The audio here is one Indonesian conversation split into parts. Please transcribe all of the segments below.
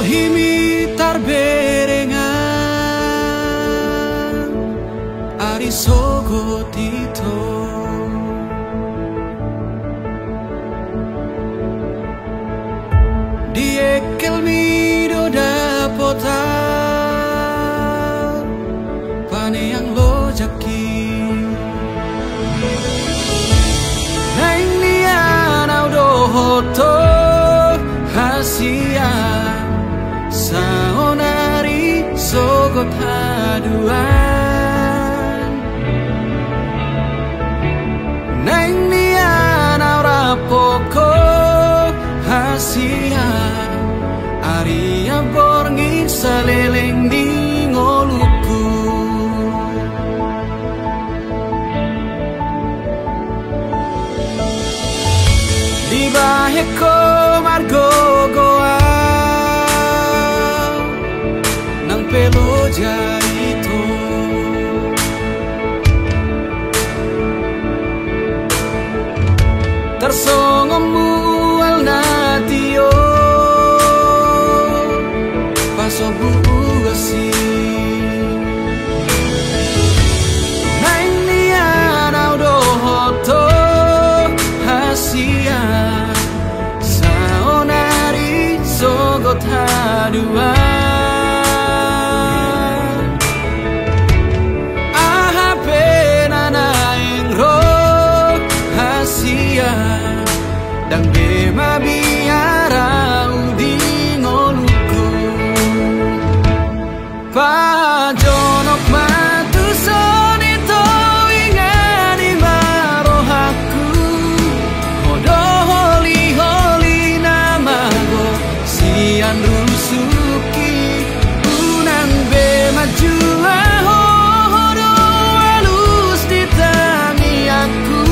himi tarberengan ari sogo tito diekel mido dapota pane yang lo jaki nang lian audo hoto hasia saonari sogot haduan nang lian aura poko hasia aria borngin saleleng di ngoluku di baheko margo goa nang pelo jaito tersongomu al natio paso buasi nang lian audo hoto hasia saonari sogot haduan aha penana engro hasia dang bema biara udi ngoluku pajonok matu sonito ingani marohaku hodo holi holi namago sian rusuki unan bema jua hodo halus ditangi aku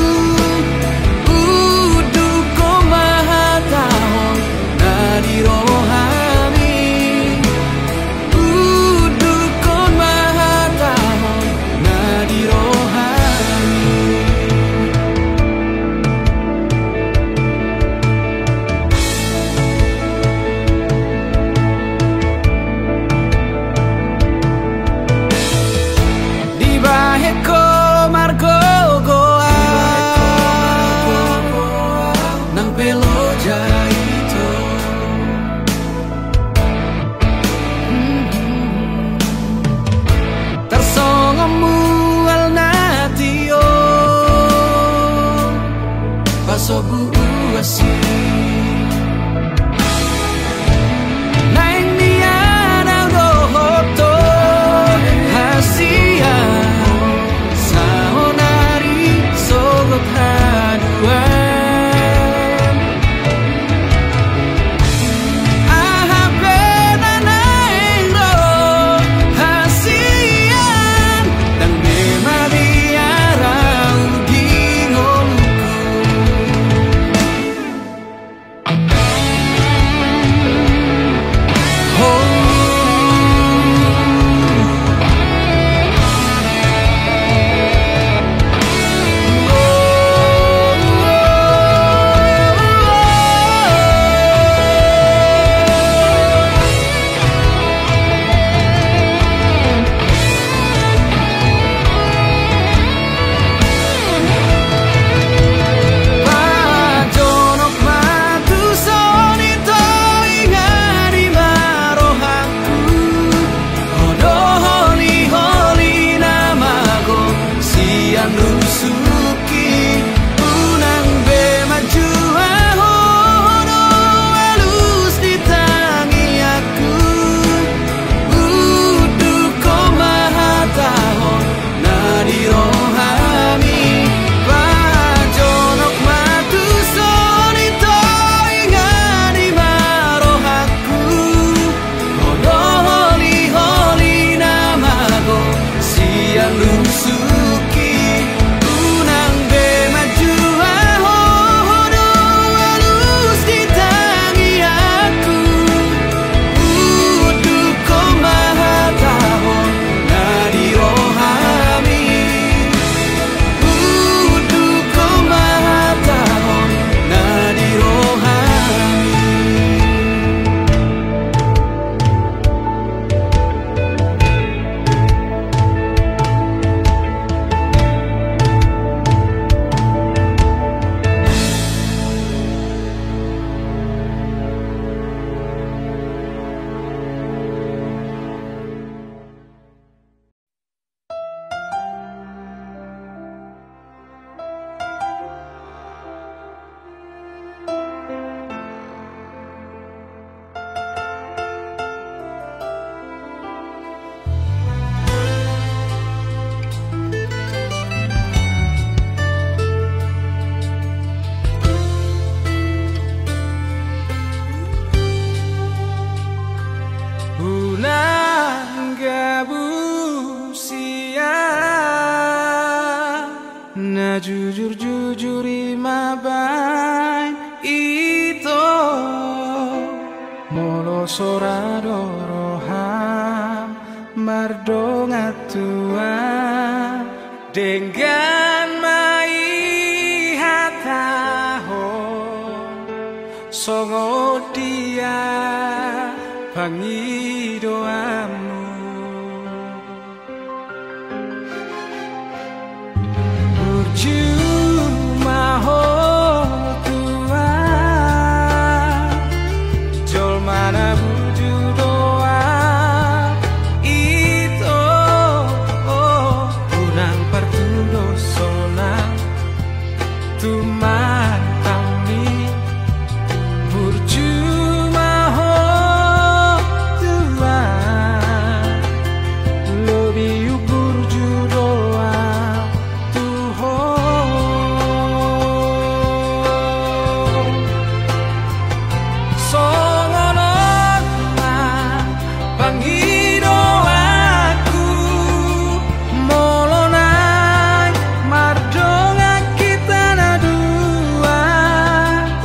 jujur-jujur imabai ito molo soradoroham mardonga tua dengan mai hataho songo dia pangi doamu Burjuma ho tua jol mana buju doa itu unang partudo sonang tuman kami Burjuma ho tua lebih burju doa tuho songono pangido aku molonai mardonga kita na dua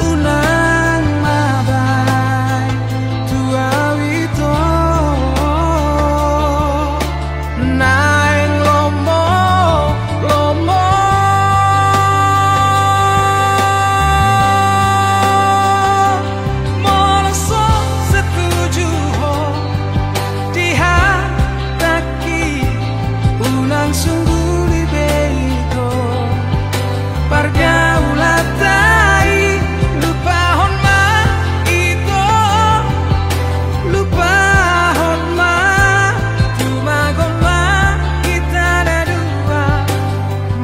unang mabai tua wito naing lomo lomo moloso setuju ho dihataki unang sungguh libego pargaulatai lupa honma itu lupa honma tumagoma kita ada dua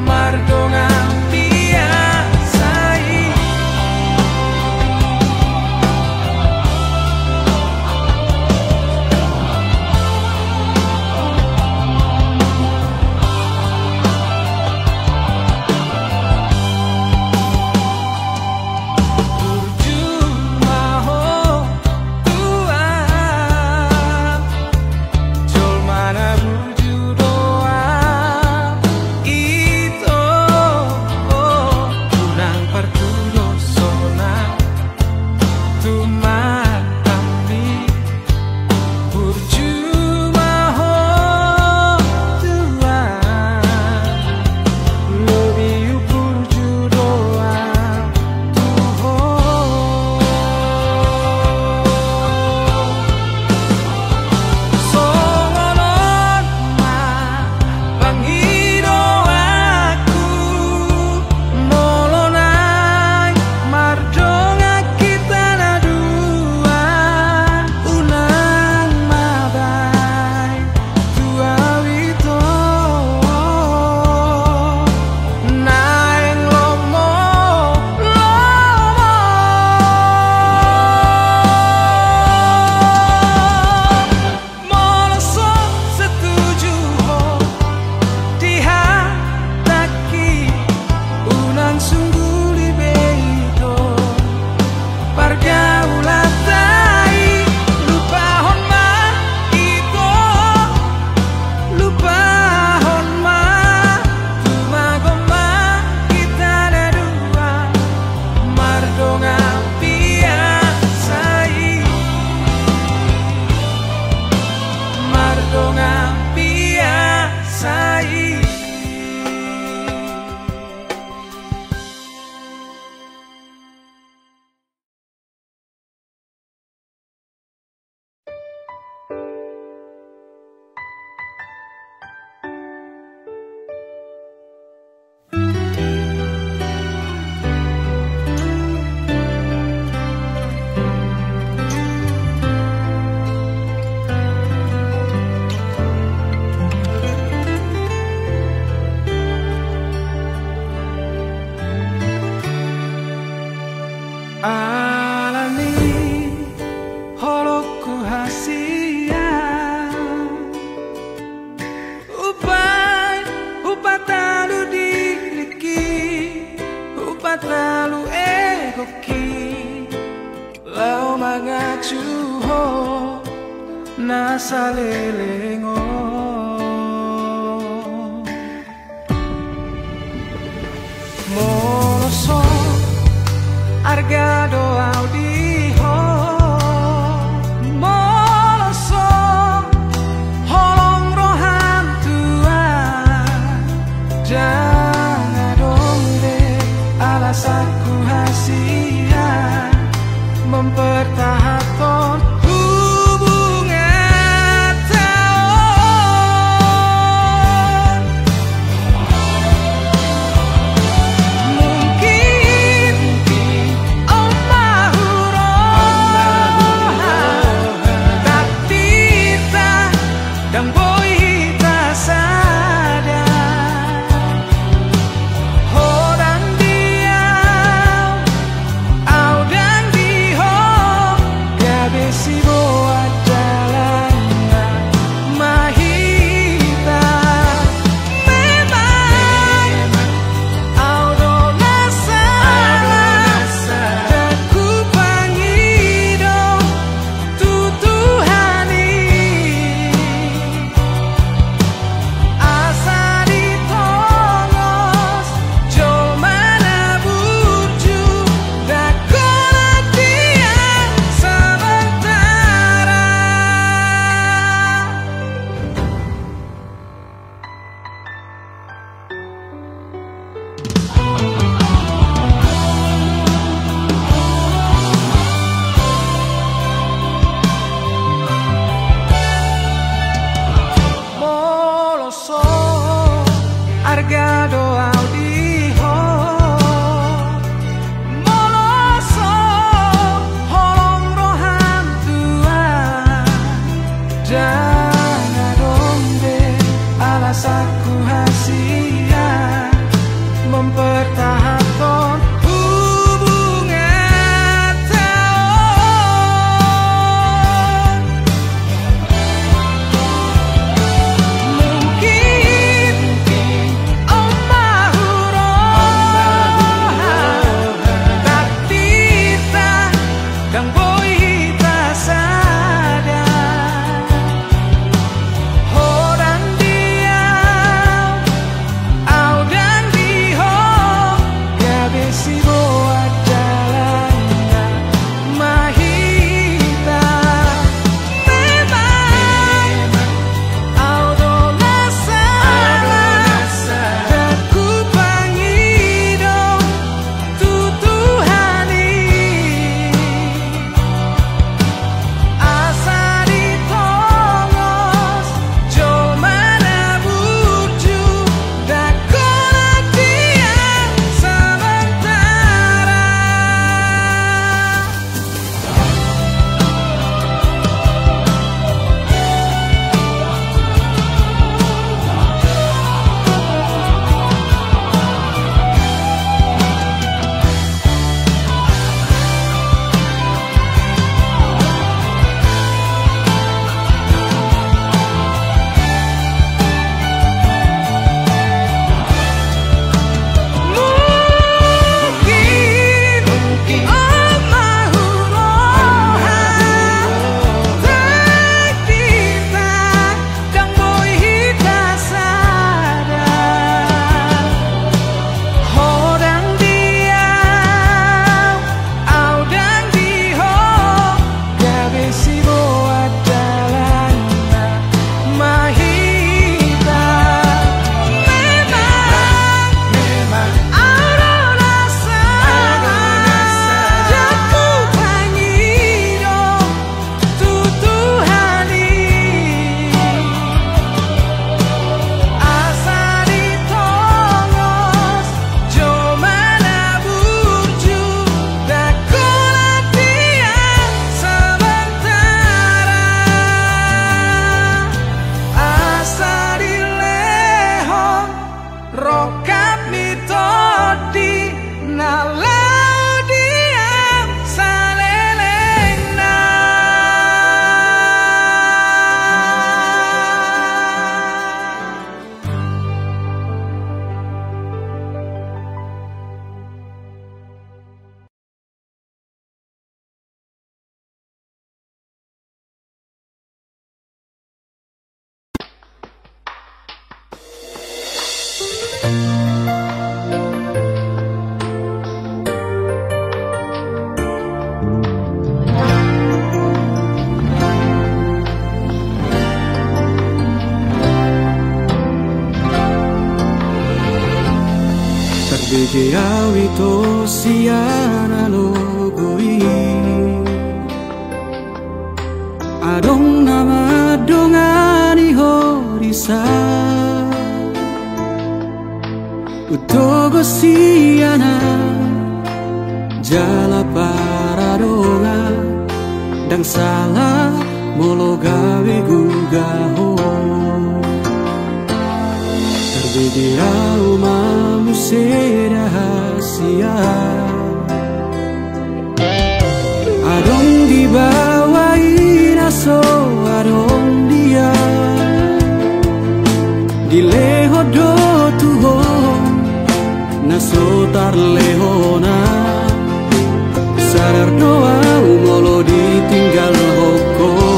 mardonga biasai Burjuma ho tua jol mana buju doa itu unang partudo sonang tuman kami Burjuma ho tua lebih burju doa tuho songono pangido aku molonai mardonga kita na dua unang mabai tua wito naing lomo lomo moloso setuju ho dihataki unang sungguh libego pargaulatai lupa honma itu lupa honma tumagoma kita ada dua mardonga biasai mardonga biasai alani holoku hasia upai upatalu diriki upatalu egoki lau mangacuho nasalelengo arga doa di ho moloso holong rohan tua jangan dong deh alasanku hasia mempertahankan hubungan tahun. Mungkin oh maha Terbege to siana logoi Adong nama dongani horisa Utogo siana Jala paradonga Dang salah molo gawe gugaho Terbege umamu rahasia Adong dibawain aso adong dia Dileho do tuho naso tar lehona Sadar doa umolo ditinggal hoko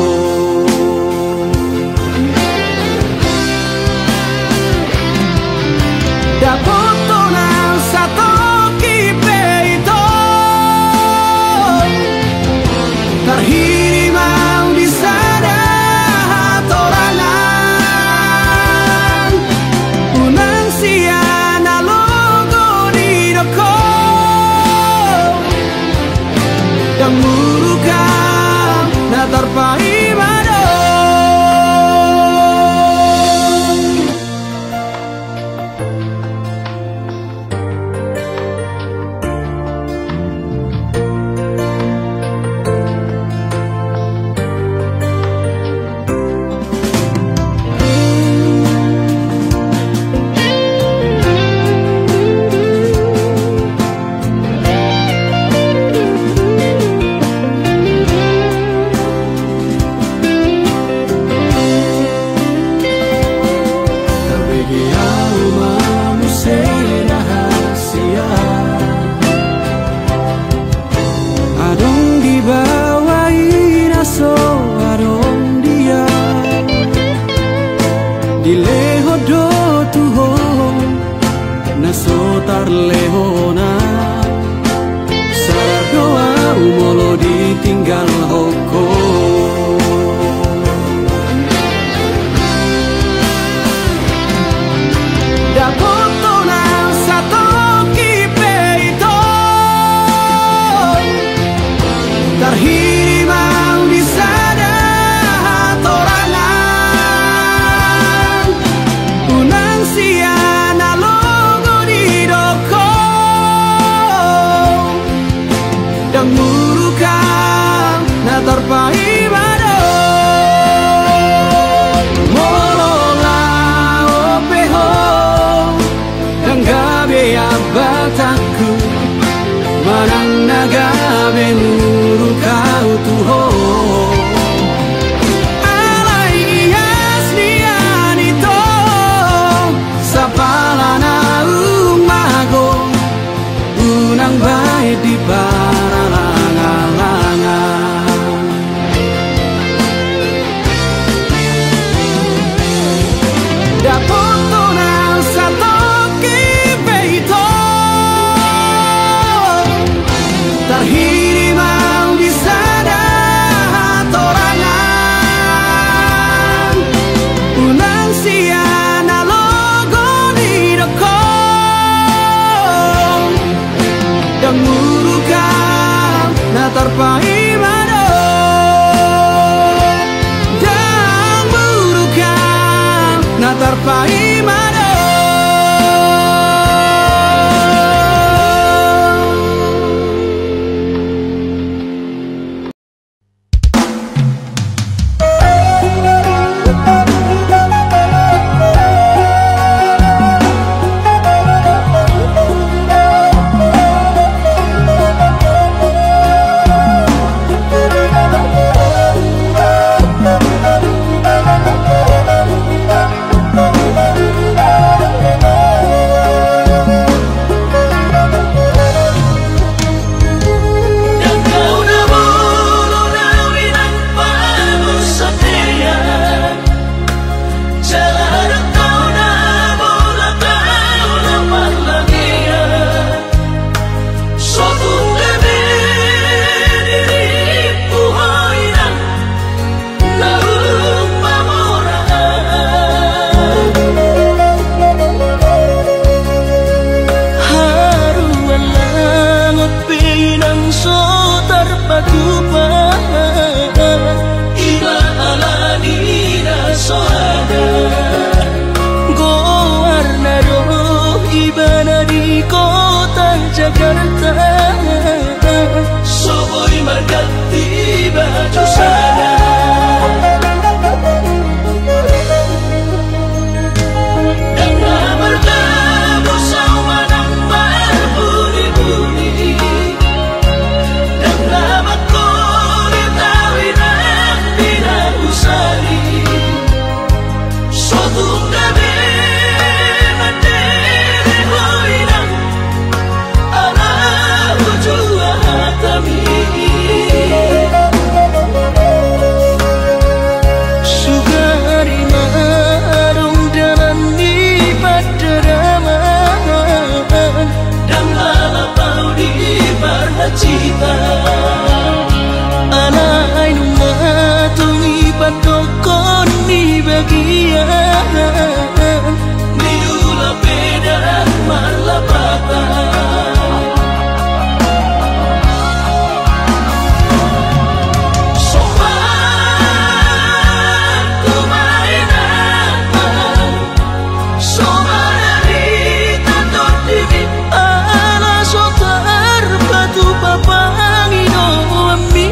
Dapoto nang satu kipe itu Terhirimau di sana torangan Unang siana logo di doko Dan murukam na terpahi mado Nasotar lehona Sadar doa umolo ditinggal hoko Dapoto nang satu kipe itu Terhirimau di sana torangan Unang siana Dan murukam na terpahi mado Molola opeho Dan gabe abataku Manang nagabe murukau tuho Alai ias nian ito Sapalana umago Unang baik di Dapoto nang satu kipe itu Terhirimau di sana torangan Unang siana logo di doko Dan murukam na terpahi mado Dan murukam na terpahi mado Jakarta. Soboy margati baju sana. Dengan bertemu sama nang berbunyi-bunyi, dengan makulit tawinan tidak usari. Sotung gabi mandiri hoinang ala ujua hatami. Sugari marung dalam di padaraman, Dan lalapau di warna cita. anai numatungi patokon di bagian. Niula pedan malapatan. Sopan tumainan, sopan harita tordimi. Ala sotar batu papangino ami.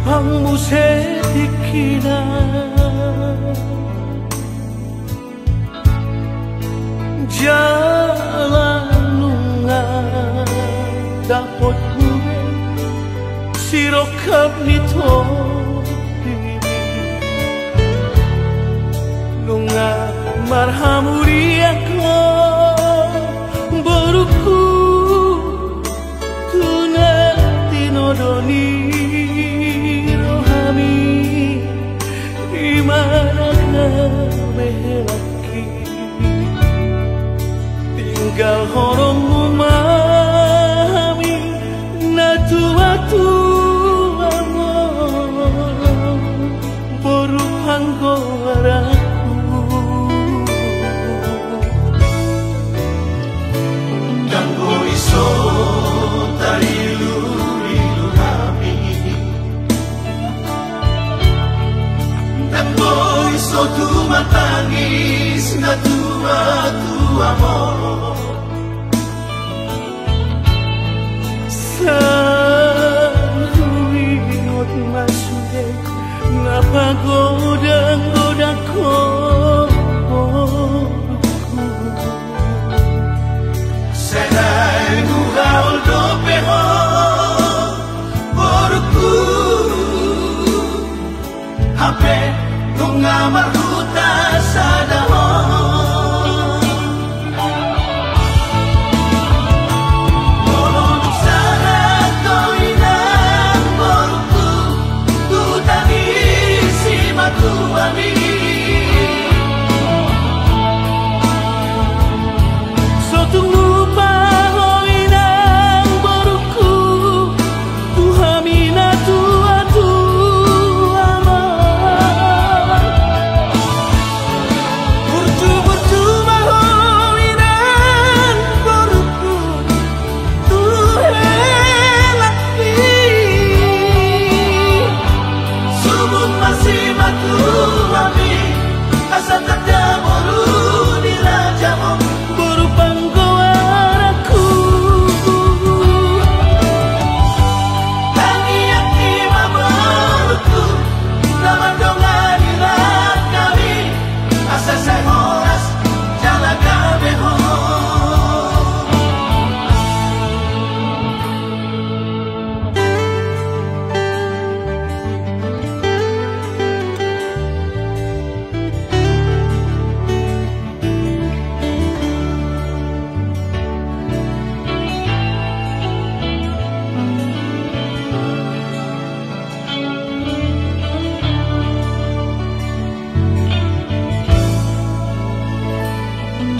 pangmusetikina jalan lunga dapot gue sirokap nito lunga marhamuri ako boruku tuna tinodoni rohami imana kabelaki tinggal horong memahami natua-tua boru hanggaraku Dambo iso tarilu-rilu kami Dambo iso tumatangis na tua-tua mo Saruingot masudek napagodang-godang ko Senai gugaul dopeho Boruku Hape nunga marhuta sadaho Molon sana toinang boruku Tutani si matuami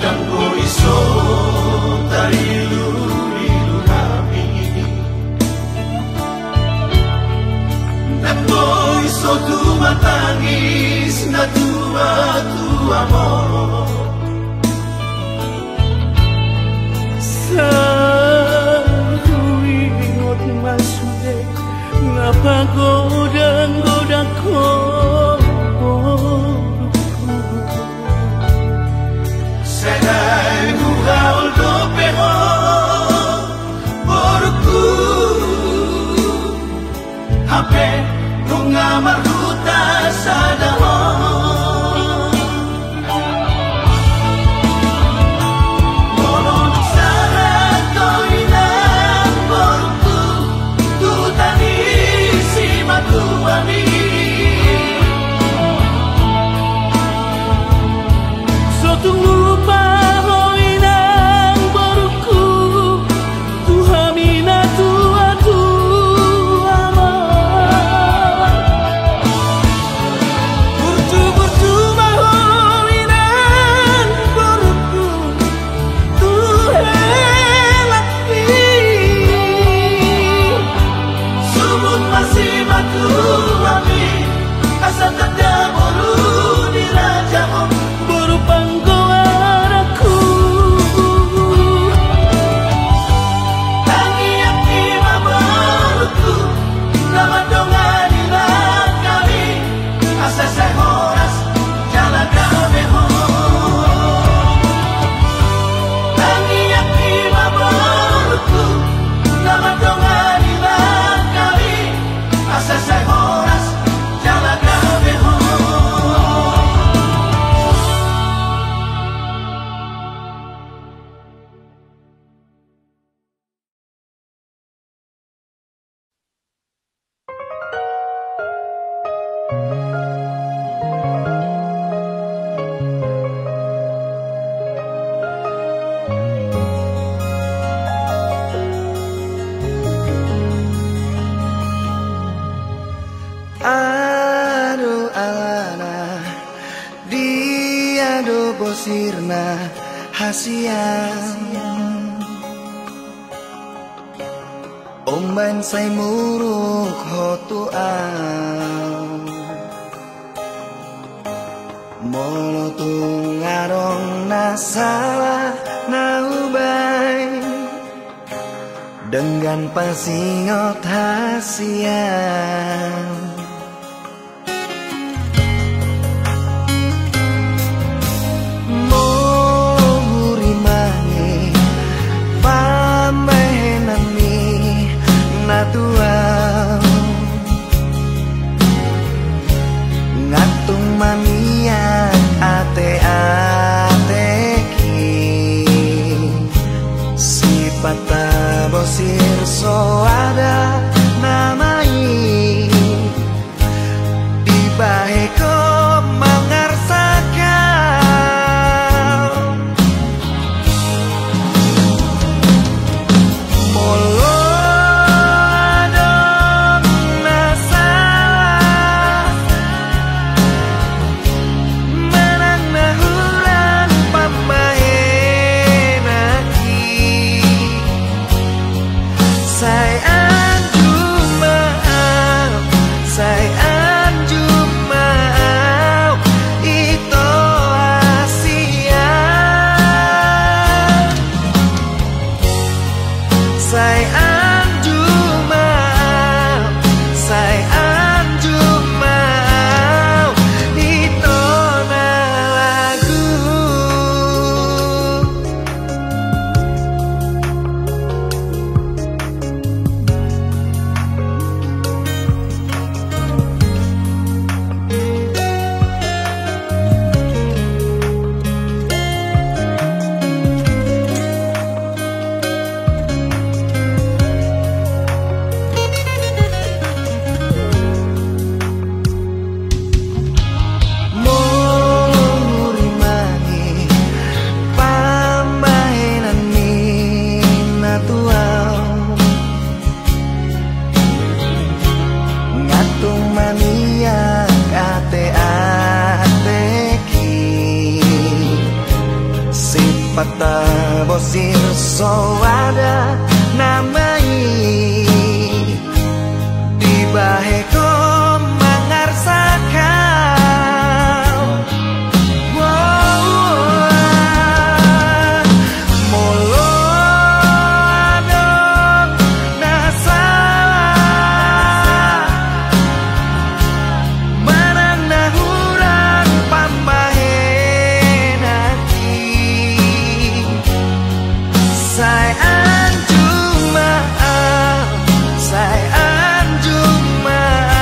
Dambo iso tarilu-rilu kami Dambo iso tumatangis na tua-tua mo Saruingot masudek napagodang-godang ko Senai gugaul dopeho Boruku Hape nunga marhuta sadaho Molon sana toinang boruku Tutani si matuami Say sirna hasian Ombain say muruk hotuan Molo tungarong nasalah naubay Dengan pasingot hasian Mohuri mangi pambahenami natuang Ngatung mamian ate-ateki Sipata bosir so ada namai Di baheko mengarsakan Molo adong nasalah Menang nahuran pambahenaki Say anjum maaf Say anjum maaf Ito asian Say anjum maaf Say anjum maaf Ito na lagu Mohuri mangi pambahenan minatuang Ngatung maniak ate-ateki Sipata bosir so ada namai Di baheko mengarsakan Molo adong nasalah Menang nahuran pambahenaki Say anjum maaf Say anjum maaf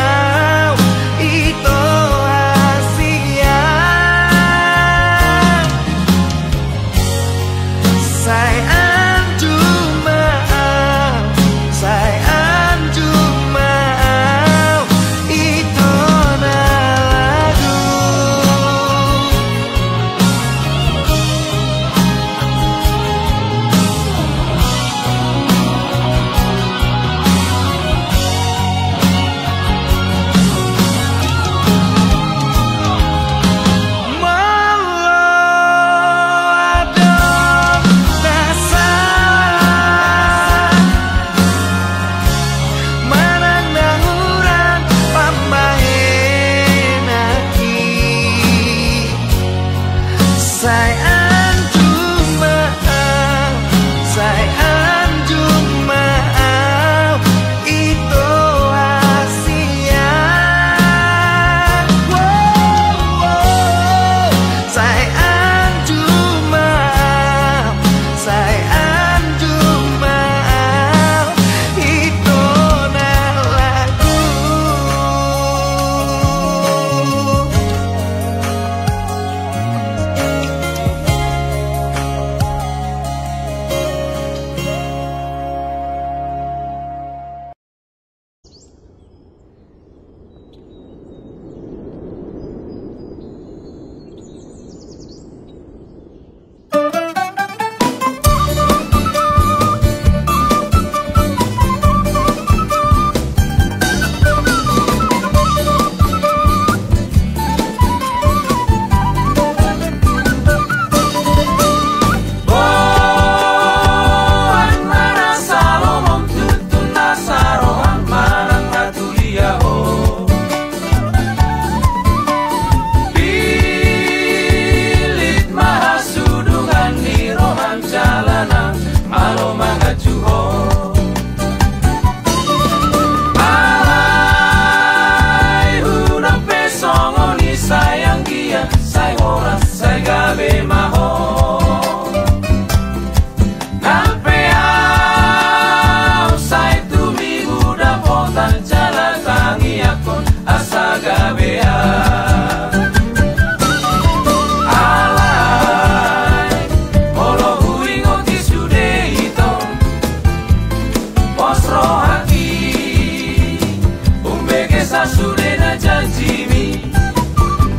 sasudena janjimi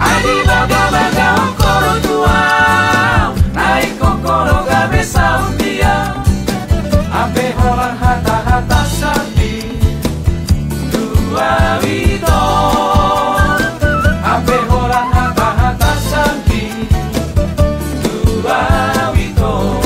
Adi baga-baga okoro tua Naik kokoro gabe saudia Ape holang hata-hata sapi Dua wito Ape holang hata-hata sapi Dua wito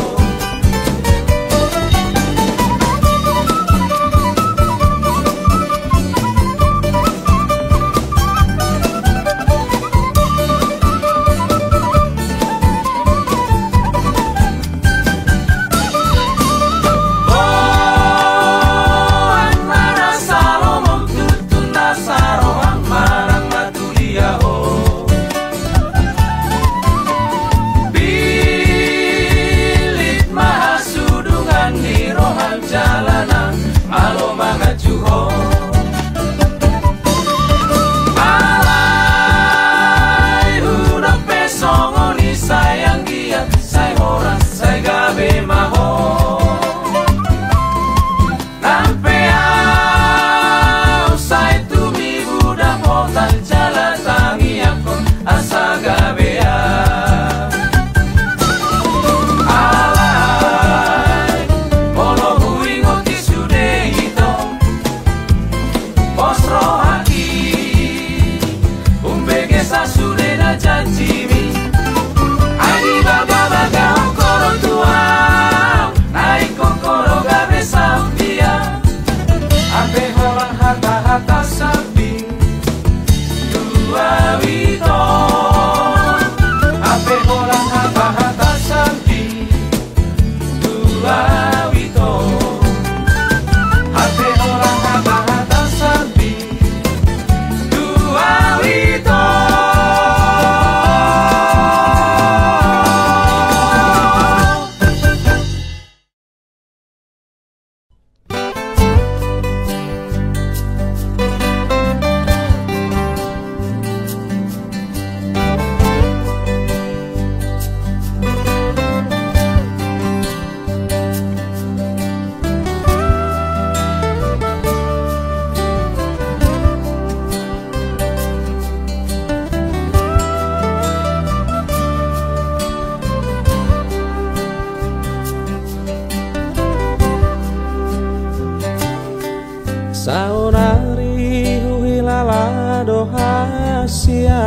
Saunari huilala dohasia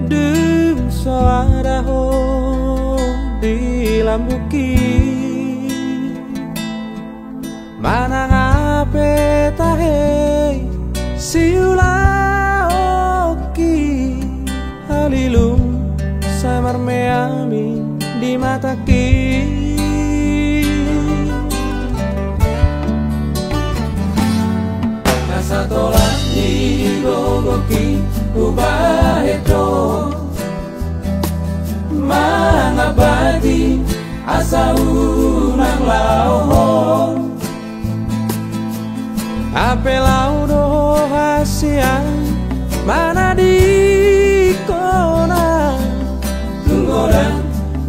Dum soadaho di lambuki Manang ape tahe siula oki Halilum samar meami di mataki Satolan ni gogoki ubaheto Mangabadi asa unang lauhon Ape laudo hasian mana di kona Tunggodan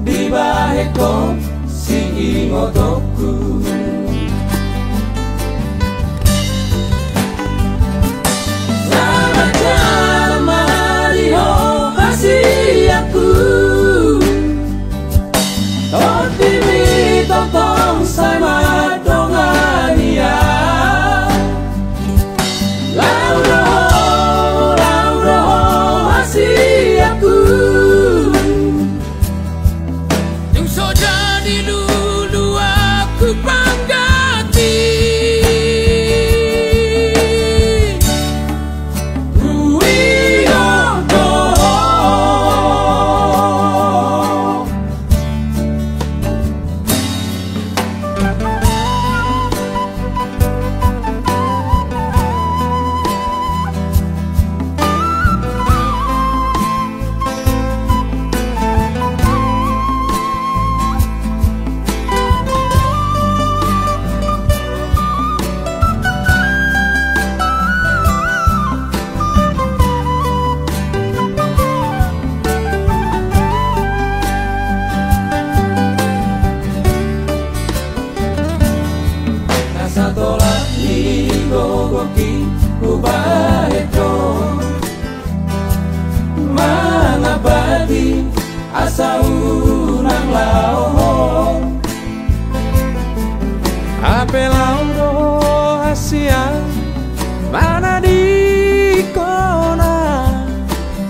di baheko si ingotoku Aku Totimi totong sama dongania Laudo masih aku Yang so jadi dulu aku saunang lao Ape laudo Asia mana di kona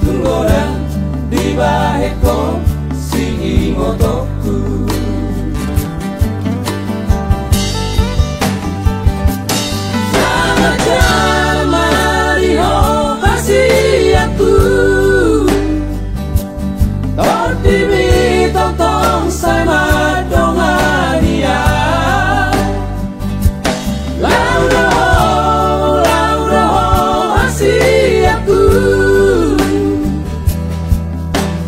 tunggoran di baheko si motoku Tortimi tong sai madongania Laudo asiaku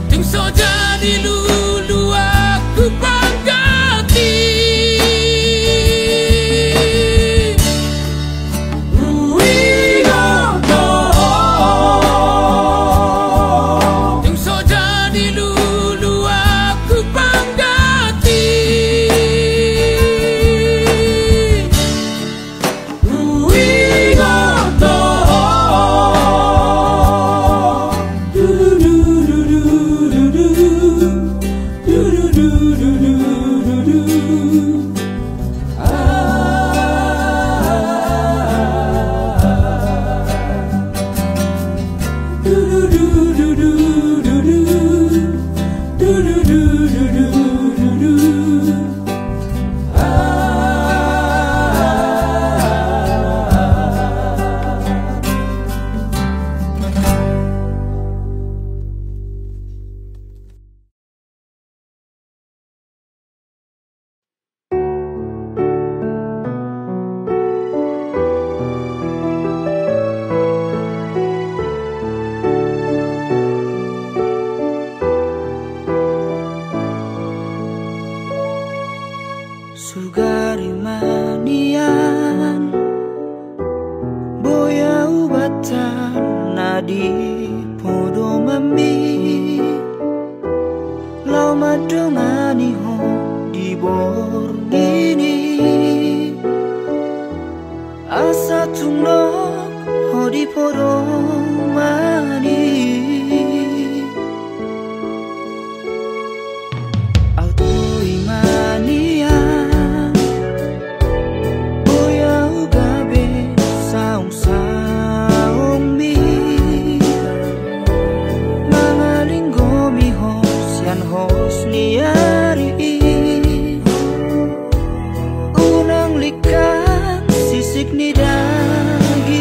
Tim soja di lulu aku panggati Tim soja di lulu aku panggati Sugari manian boya ubatan nadi podo mambi lau madongani ho di borgini asa tunok ho di podo mani auto imania hosniari unang likan sisik ni dagi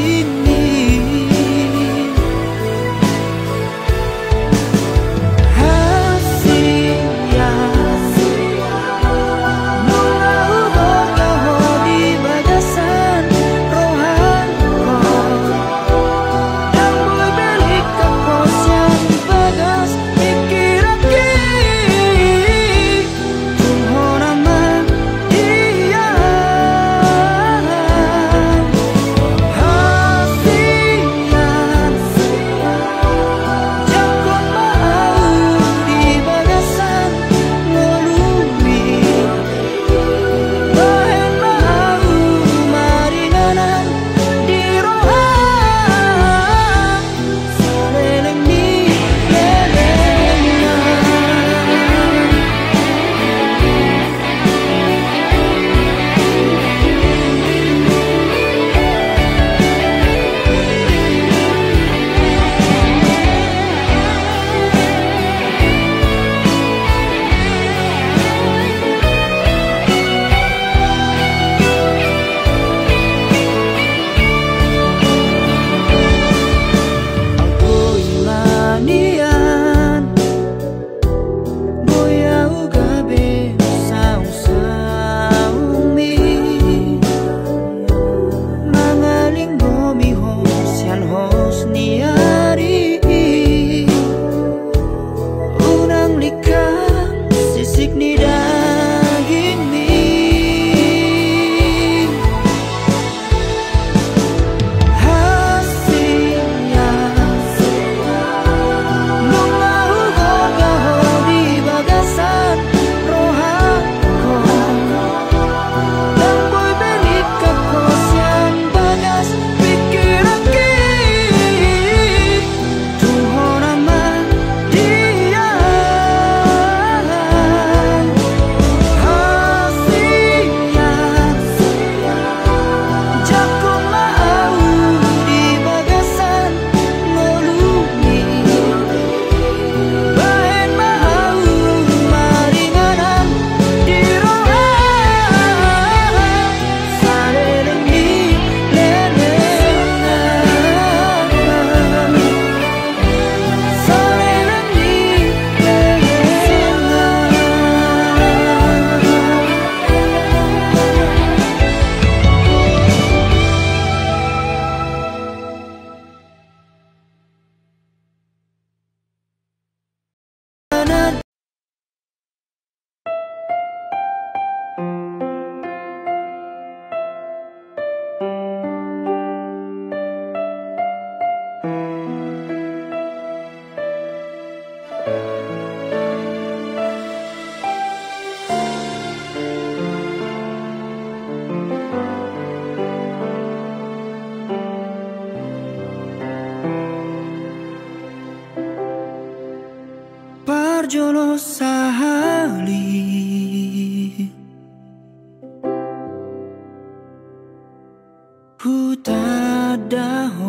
jolo sahali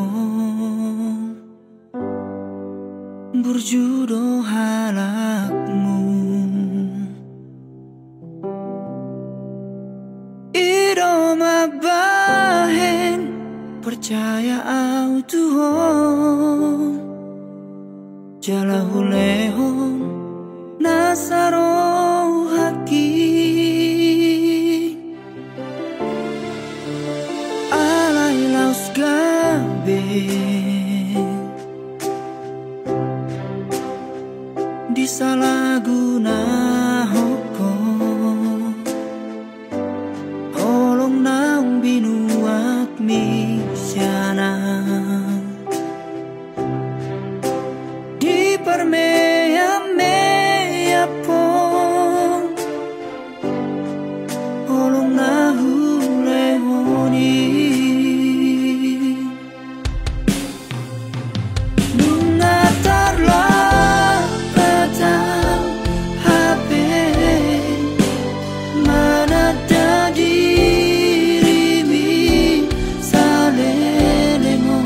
Putadahong berjudo halakmu Iroma bahen percaya au Tuhan Jalahu lehon nasaro haki Alai laus gabe Disalahguna hukum Holong naung binuak misyana Di permea-mea pon Holong nahu lehoni Nungatarlah petang HP Manada dirimi salelemo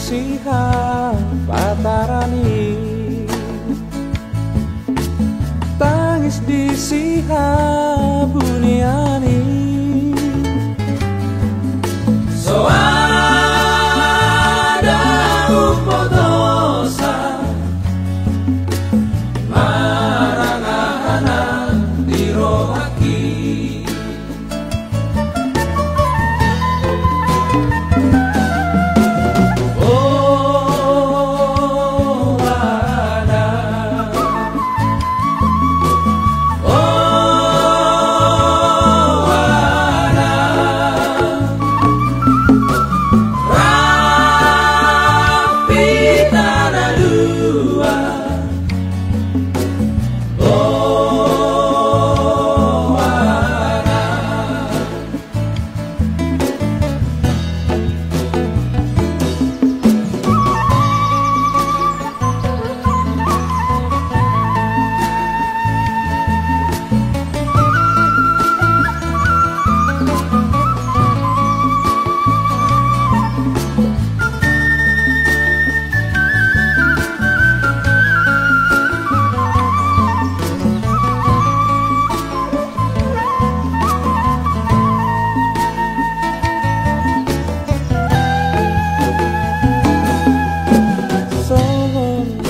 siha patarani, tangis di siha buniani. So ada upodosa marangana di rohaki.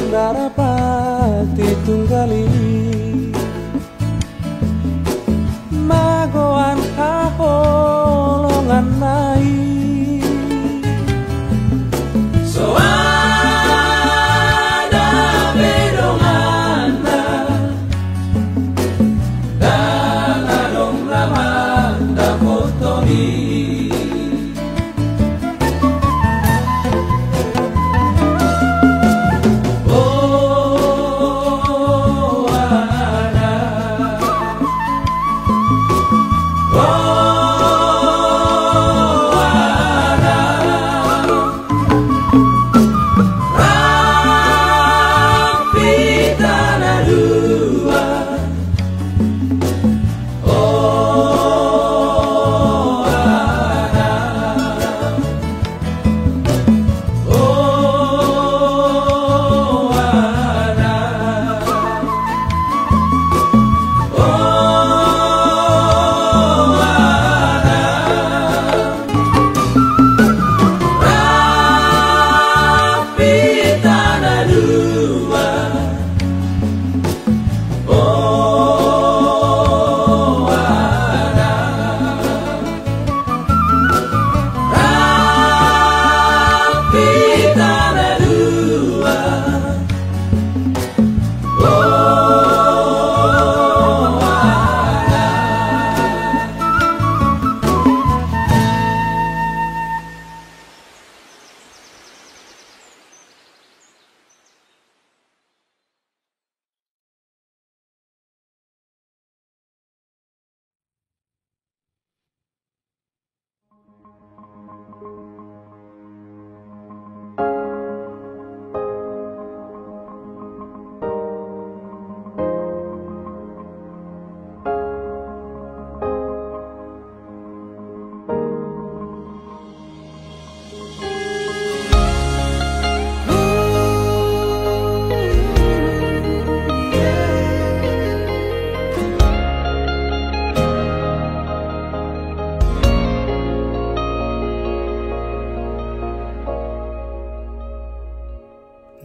Darapati tunggali magoan kaholongan nai. So ada bedongana daladong ramanda fotoni.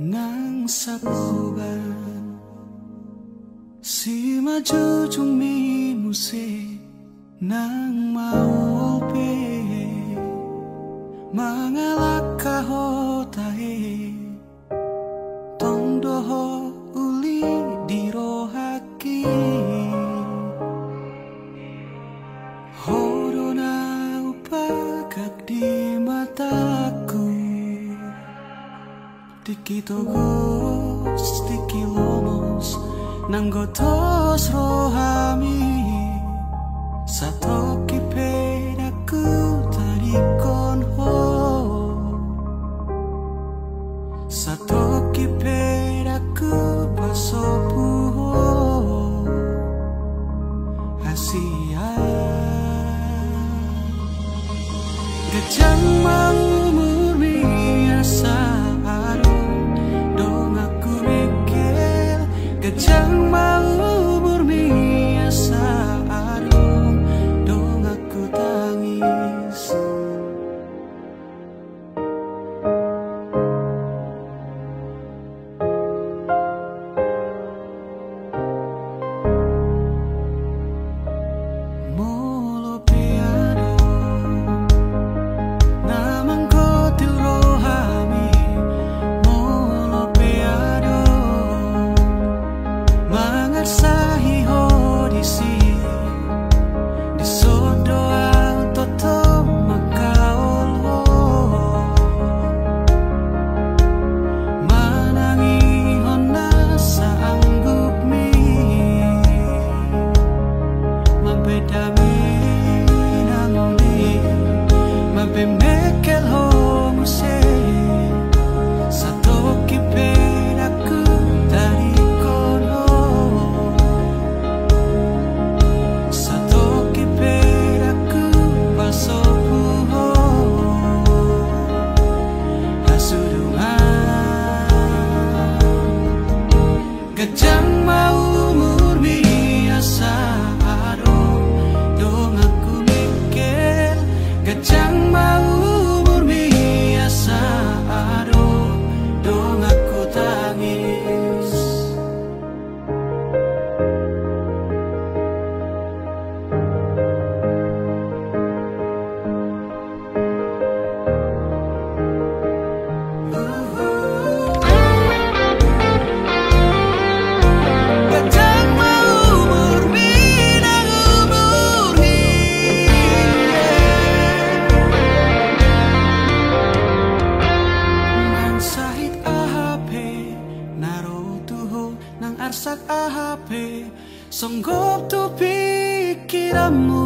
Nang sabuban si majujung mi muse nang maupe mangalak kahotahe tong doho uli dirohaki horona upagak di mataku. Tiki togos, tiki lomos, nanggotos rohami, satoki pedaku tarikon ho, satoki pedaku pasopu ho, asia, gejang mangumur biasa. Gajang mau murmi asa arung dong aku tangis. Molo piano namang kotil rohami. Molo piano mangarsahi hodisi di sodo autoto makaolo manangi hona sa anggup mi mabedami nangoni mabemekel homuse satu kipedaku dari kono satu kipedaku pasopuho hasudungan gajang mau murmi asa arung dong aku mikir gajang mau murmi asa arung dong aku tangis. Gajang mau murmi nang umurhi nang sahit ahape narutuho nang arsak ahape songgop tu pikiranmu